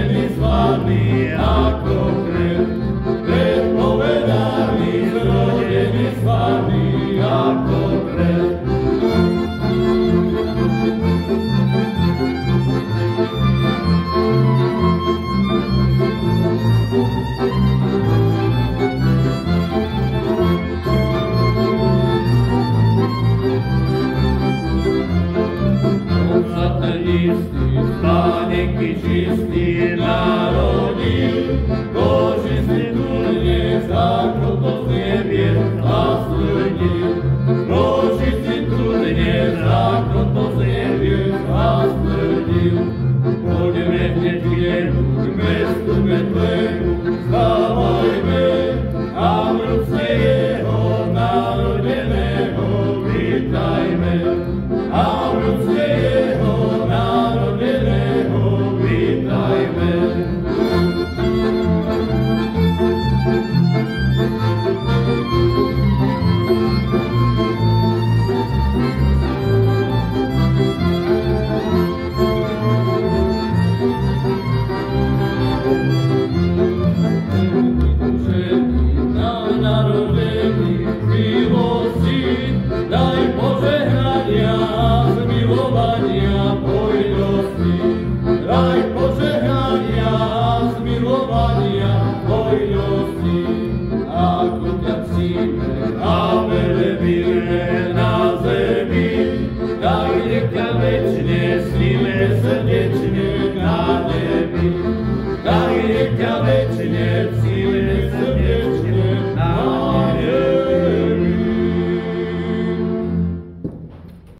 zrodený slaný ako krev. Predpovedaný, zrodený slaný ako krev. Pánenky čistý narodil, Boží syn dnes zákruto z nebies zasľudil. Boží syn dnes zákruto z nebies zasľudil. Poďme hneď k nemu, k mestu Betlému, stávajme a vrúcne jeho narodeného vítajme. A vrúcne jeho narodeného vítajme.